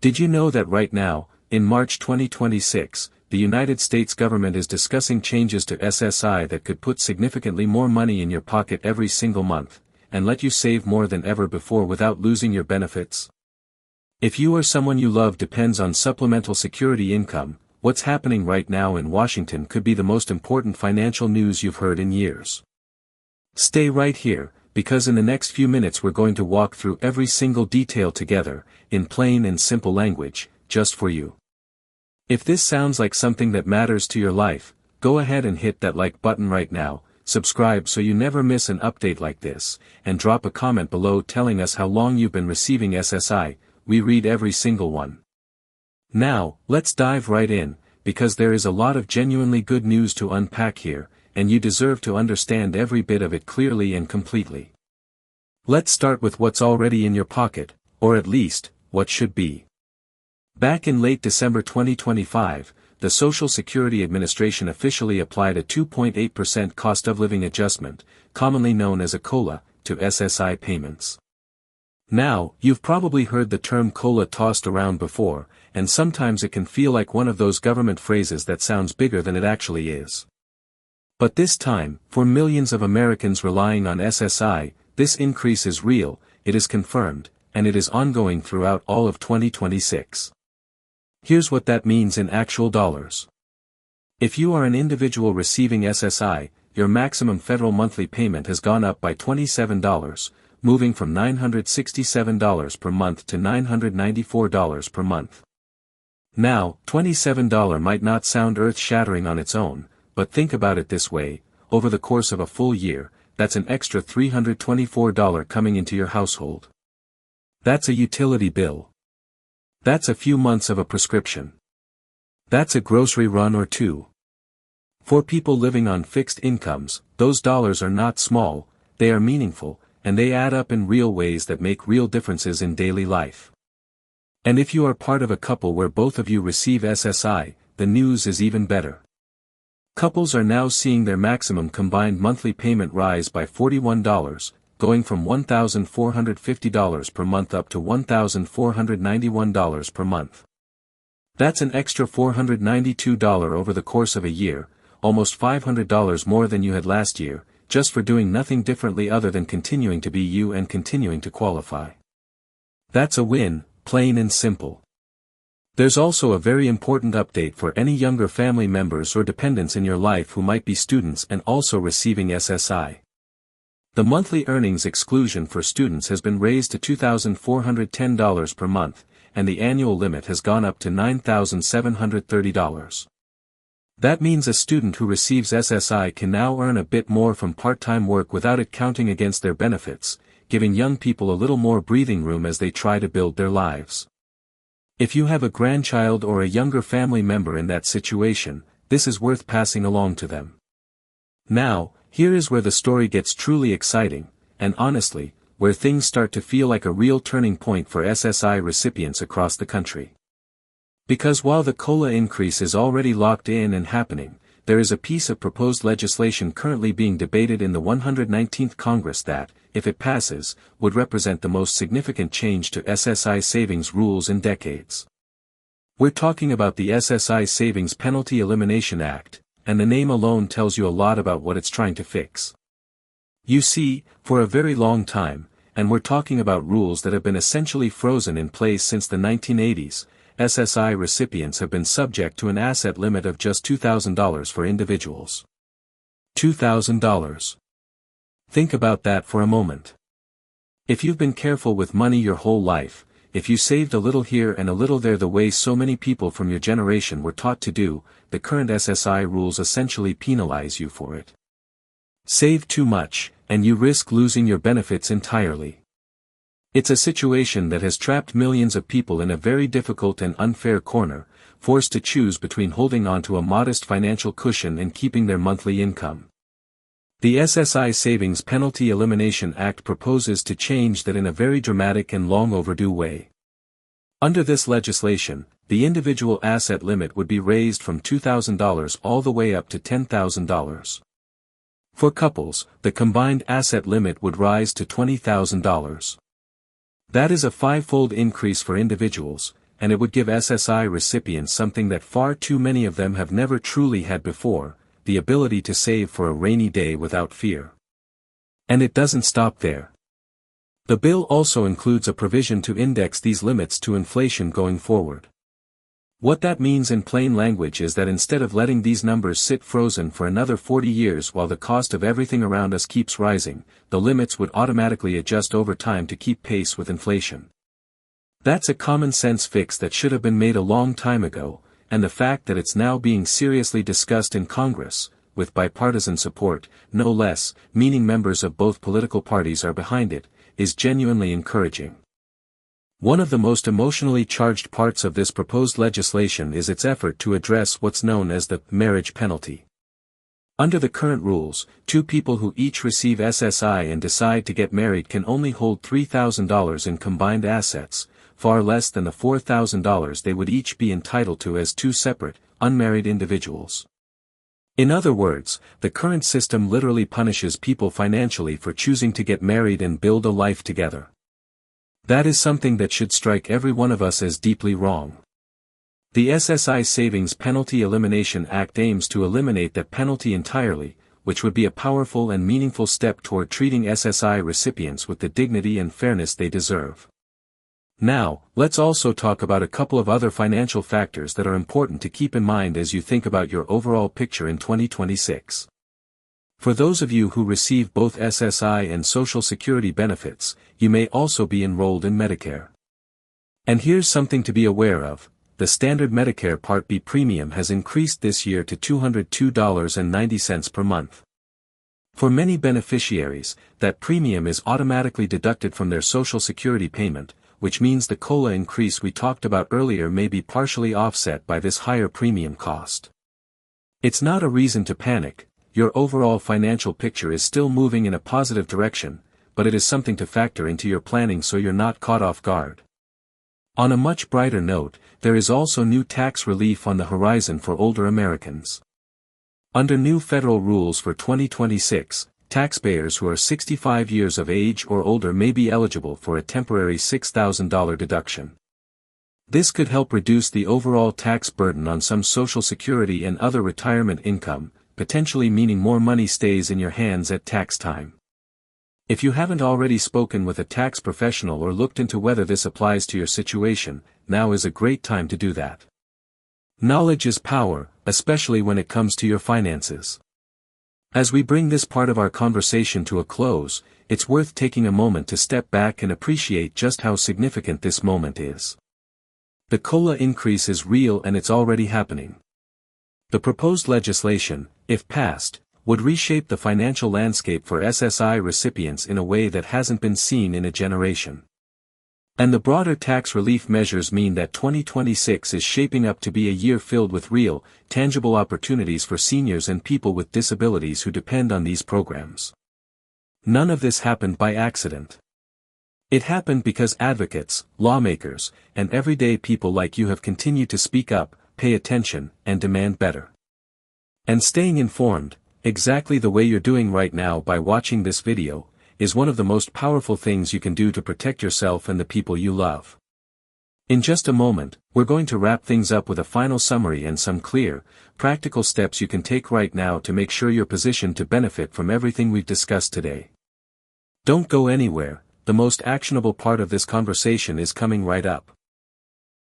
Did you know that right now, in March 2026, the United States government is discussing changes to SSI that could put significantly more money in your pocket every single month, and let you save more than ever before without losing your benefits? If you or someone you love depends on supplemental security income, what's happening right now in Washington could be the most important financial news you've heard in years. Stay right here, because in the next few minutes we're going to walk through every single detail together, in plain and simple language, just for you. If this sounds like something that matters to your life, go ahead and hit that like button right now, subscribe so you never miss an update like this, and drop a comment below telling us how long you've been receiving SSI. We read every single one. Now, let's dive right in, because there is a lot of genuinely good news to unpack here, and you deserve to understand every bit of it clearly and completely. Let's start with what's already in your pocket, or at least, what should be. Back in late December 2025, the Social Security Administration officially applied a 2.8% cost of living adjustment, commonly known as a COLA, to SSI payments. Now, you've probably heard the term COLA tossed around before, and sometimes it can feel like one of those government phrases that sounds bigger than it actually is. But this time, for millions of Americans relying on SSI, this increase is real, it is confirmed, and it is ongoing throughout all of 2026. Here's what that means in actual dollars. If you are an individual receiving SSI, your maximum federal monthly payment has gone up by $27, moving from $967 per month to $994 per month. Now, $27 might not sound earth-shattering on its own, but think about it this way, over the course of a full year, that's an extra $324 coming into your household. That's a utility bill. That's a few months of a prescription. That's a grocery run or two. For people living on fixed incomes, those dollars are not small, they are meaningful, and they add up in real ways that make real differences in daily life. And if you are part of a couple where both of you receive SSI, the news is even better. Couples are now seeing their maximum combined monthly payment rise by $41, going from $1,450 per month up to $1,491 per month. That's an extra $492 over the course of a year, almost $500 more than you had last year, just for doing nothing differently other than continuing to be you and continuing to qualify. That's a win, plain and simple. There's also a very important update for any younger family members or dependents in your life who might be students and also receiving SSI. The monthly earnings exclusion for students has been raised to $2,410 per month, and the annual limit has gone up to $9,730. That means a student who receives SSI can now earn a bit more from part-time work without it counting against their benefits, giving young people a little more breathing room as they try to build their lives. If you have a grandchild or a younger family member in that situation, this is worth passing along to them. Now, here is where the story gets truly exciting, and honestly, where things start to feel like a real turning point for SSI recipients across the country. Because while the COLA increase is already locked in and happening, there is a piece of proposed legislation currently being debated in the 119th Congress that, if it passes, would represent the most significant change to SSI savings rules in decades. We're talking about the SSI Savings Penalty Elimination Act, and the name alone tells you a lot about what it's trying to fix. You see, for a very long time, and we're talking about rules that have been essentially frozen in place since the 1980s, SSI recipients have been subject to an asset limit of just $2,000 for individuals. $2,000. Think about that for a moment. If you've been careful with money your whole life, if you saved a little here and a little there the way so many people from your generation were taught to do, the current SSI rules essentially penalize you for it. Save too much, and you risk losing your benefits entirely. It's a situation that has trapped millions of people in a very difficult and unfair corner, forced to choose between holding on to a modest financial cushion and keeping their monthly income. The SSI Savings Penalty Elimination Act proposes to change that in a very dramatic and long overdue way. Under this legislation, the individual asset limit would be raised from $2,000 all the way up to $10,000. For couples, the combined asset limit would rise to $20,000. That is a five-fold increase for individuals, and it would give SSI recipients something that far too many of them have never truly had before, the ability to save for a rainy day without fear. And it doesn't stop there. The bill also includes a provision to index these limits to inflation going forward. What that means in plain language is that instead of letting these numbers sit frozen for another 40 years while the cost of everything around us keeps rising, the limits would automatically adjust over time to keep pace with inflation. That's a common sense fix that should have been made a long time ago, and the fact that it's now being seriously discussed in Congress, with bipartisan support, no less, meaning members of both political parties are behind it, is genuinely encouraging. One of the most emotionally charged parts of this proposed legislation is its effort to address what's known as the marriage penalty. Under the current rules, two people who each receive SSI and decide to get married can only hold $3,000 in combined assets, far less than the $4,000 they would each be entitled to as two separate, unmarried individuals. In other words, the current system literally punishes people financially for choosing to get married and build a life together. That is something that should strike every one of us as deeply wrong. The SSI Savings Penalty Elimination Act aims to eliminate that penalty entirely, which would be a powerful and meaningful step toward treating SSI recipients with the dignity and fairness they deserve. Now, let's also talk about a couple of other financial factors that are important to keep in mind as you think about your overall picture in 2026. For those of you who receive both SSI and Social Security benefits, you may also be enrolled in Medicare. And here's something to be aware of: the standard Medicare Part B premium has increased this year to $202.90 per month. For many beneficiaries, that premium is automatically deducted from their Social Security payment, which means the COLA increase we talked about earlier may be partially offset by this higher premium cost. It's not a reason to panic. Your overall financial picture is still moving in a positive direction, but it is something to factor into your planning so you're not caught off guard. On a much brighter note, there is also new tax relief on the horizon for older Americans. Under new federal rules for 2026, taxpayers who are 65 years of age or older may be eligible for a temporary $6,000 deduction. This could help reduce the overall tax burden on some Social Security and other retirement income, potentially meaning more money stays in your hands at tax time. If you haven't already spoken with a tax professional or looked into whether this applies to your situation, now is a great time to do that. Knowledge is power, especially when it comes to your finances. As we bring this part of our conversation to a close, it's worth taking a moment to step back and appreciate just how significant this moment is. The COLA increase is real and it's already happening. The proposed legislation, if passed, would reshape the financial landscape for SSI recipients in a way that hasn't been seen in a generation. And the broader tax relief measures mean that 2026 is shaping up to be a year filled with real, tangible opportunities for seniors and people with disabilities who depend on these programs. None of this happened by accident. It happened because advocates, lawmakers, and everyday people like you have continued to speak up, pay attention, and demand better. And staying informed, exactly the way you're doing right now by watching this video, is one of the most powerful things you can do to protect yourself and the people you love. In just a moment, we're going to wrap things up with a final summary and some clear, practical steps you can take right now to make sure you're positioned to benefit from everything we've discussed today. Don't go anywhere, the most actionable part of this conversation is coming right up.